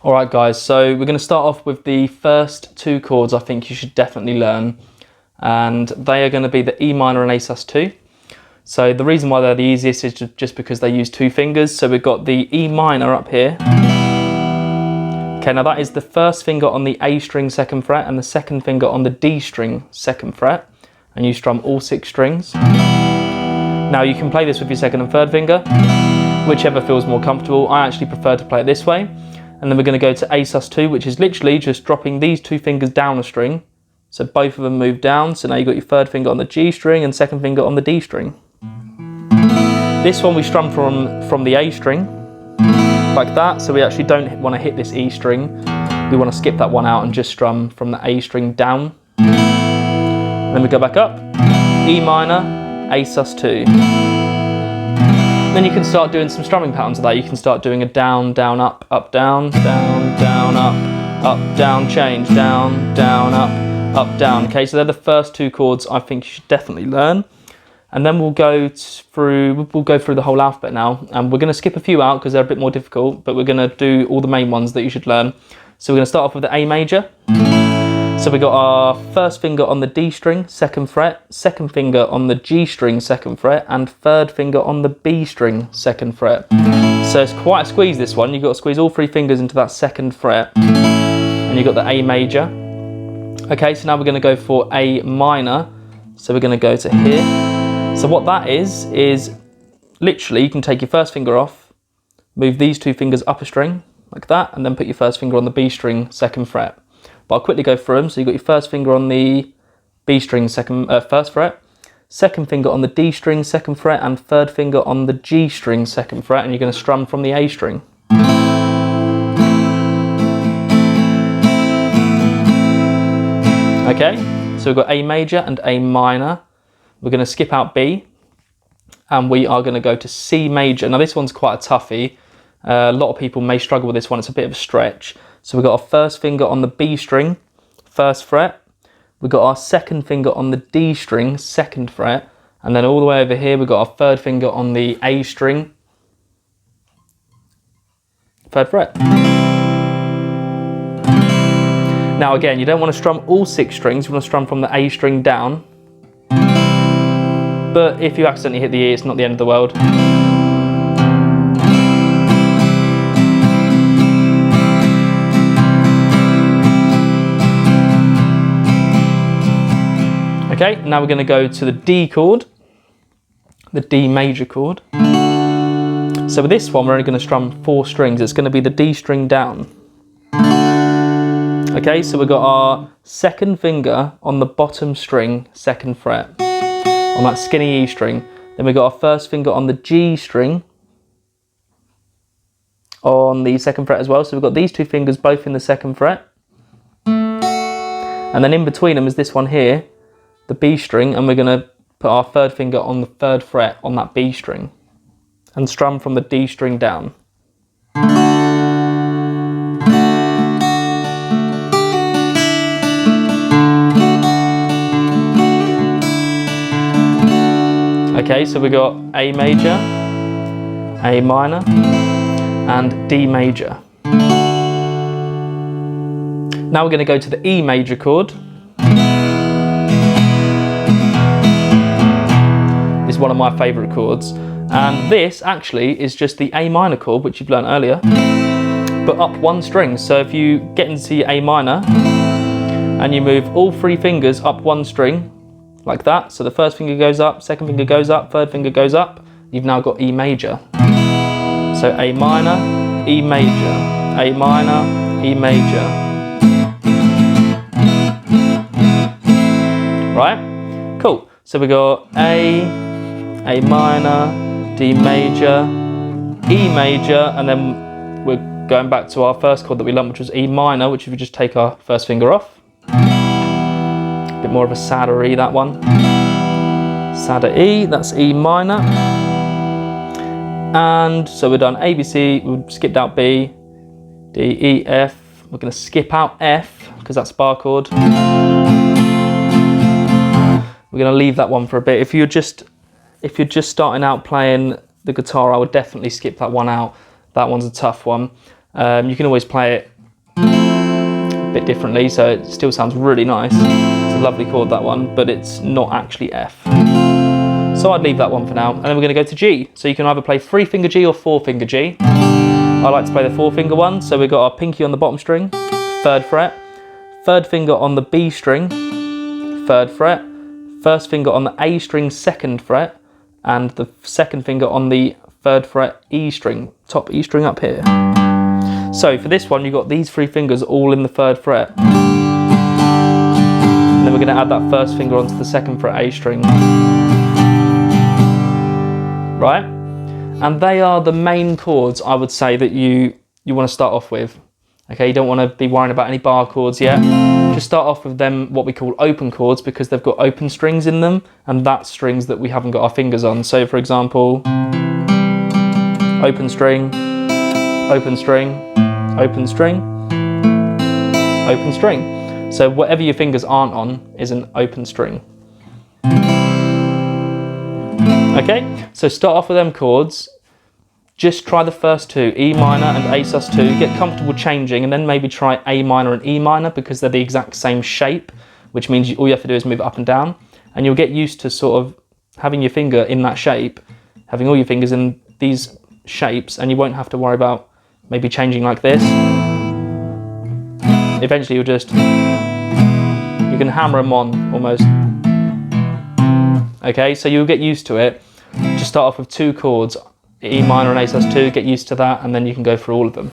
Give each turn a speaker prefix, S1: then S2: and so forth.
S1: All right, guys, so we're going to start off with the first two chords I think you should definitely learn, and they are going to be the E minor and A sus2. So the reason why they're the easiest is just because they use two fingers. So we've got the E minor up here. Okay, now that is the first finger on the A string 2nd fret and the second finger on the D string 2nd fret, and you strum all 6 strings. Now you can play this with your 2nd and 3rd finger, whichever feels more comfortable. I actually prefer to play it this way. And then we're going to go to A sus2, which is literally just dropping these 2 fingers down a string. So both of them move down. So now you've got your 3rd finger on the G string and 2nd finger on the D string. This one we strum from the A string, like that. So we actually don't want to hit this E string. We want to skip that one out and just strum from the A string down. Then we go back up, E minor, A sus2. Then you can start doing some strumming patterns of that. You can start doing a down, down, up, down, down, down, up, down, change, down, down, up, down. Okay, so they're the first 2 chords I think you should definitely learn. And then we'll go through the whole alphabet now. And we're going to skip a few out because they're a bit more difficult, but we're going to do all the main ones that you should learn. So we're going to start off with the A major. So we got our 1st finger on the D string, 2nd fret, 2nd finger on the G string, 2nd fret, and 3rd finger on the B string, 2nd fret. So it's quite a squeeze, this one. You've got to squeeze all 3 fingers into that 2nd fret, and you've got the A major. Okay, so now we're going to go for A minor. So we're going to go to here. So what that is literally you can take your 1st finger off, move these 2 fingers up a string, like that, and then put your 1st finger on the B string, 2nd fret. But I'll quickly go through them. So you've got your 1st finger on the B string, 1st fret, 2nd finger on the D string, 2nd fret, and 3rd finger on the G string, 2nd fret, and you're going to strum from the A string. Okay, so we've got A major and A minor. We're going to skip out B, and we are going to go to C major. Now this one's quite a toughie. A lot of people may struggle with this one. It's a bit of a stretch. So we've got our 1st finger on the B string, 1st fret. We've got our 2nd finger on the D string, 2nd fret. And then all the way over here, we've got our 3rd finger on the A string, 3rd fret. Now again, you don't want to strum all 6 strings. You want to strum from the A string down. But if you accidentally hit the E, it's not the end of the world. Okay, now we're going to go to the D chord, the D major chord. So with this one, we're only going to strum 4 strings. It's going to be the D string down. Okay, so we've got our 2nd finger on the bottom string, 2nd fret, on that skinny E string. Then we've got our 1st finger on the G string, on the 2nd fret as well. So we've got these 2 fingers both in the 2nd fret. And then in between them is this one here, the B string, and we're going to put our 3rd finger on the 3rd fret on that B string and strum from the D string down. Okay, so we got A major, A minor, and D major. Now we're going to go to the E major chord. Is one of my favourite chords, and this actually is just the A minor chord, which you've learned earlier, but up 1 string. So if you get into A minor and you move all 3 fingers up 1 string, like that, so the 1st finger goes up, 2nd finger goes up, 3rd finger goes up, you've now got E major. So A minor, E major, A minor, E major. Right? Cool. So we got A minor, D major, E major, and then we're going back to our first chord that we learned, which was E minor, which if we just take our 1st finger off, a bit more of a sadder E, that one. Sadder E, that's E minor. And so we're done A, B, C, we've skipped out B, D, E, F. We're going to skip out F, because that's a bar chord. We're going to leave that one for a bit. If you're just starting out playing the guitar, I would definitely skip that one out. That one's a tough one. You can always play it bit differently, so it still sounds really nice. It's a lovely chord, that one, but it's not actually F. So I'd leave that one for now, and then we're going to go to G. So you can either play 3-finger G or 4-finger G. I like to play the 4-finger one, so we've got our pinky on the bottom string, 3rd fret, 3rd finger on the B string, 3rd fret, 1st finger on the A string, 2nd fret, and the 2nd finger on the 3rd fret E string, top E string up here. So for this one, you've got these 3 fingers all in the 3rd fret. And then we're going to add that 1st finger onto the 2nd fret A string. Right? And they are the main chords, I would say, that you want to start off with. Okay, you don't want to be worrying about any bar chords yet. Just start off with them, what we call open chords, because they've got open strings in them, and that's strings that we haven't got our fingers on. So for example, open string, open string, open string, open string. So whatever your fingers aren't on is an open string. Okay, so start off with them chords. Just try the first 2, E minor and A sus2, get comfortable changing, and then maybe try A minor and E minor, because they're the exact same shape, which means all you have to do is move it up and down, and you'll get used to sort of having your finger in that shape, having all your fingers in these shapes, and you won't have to worry about maybe changing like this. Eventually you can hammer them on almost. Okay, so you'll get used to it. Just start off with 2 chords, E minor and A sus2, get used to that, and then you can go through all of them.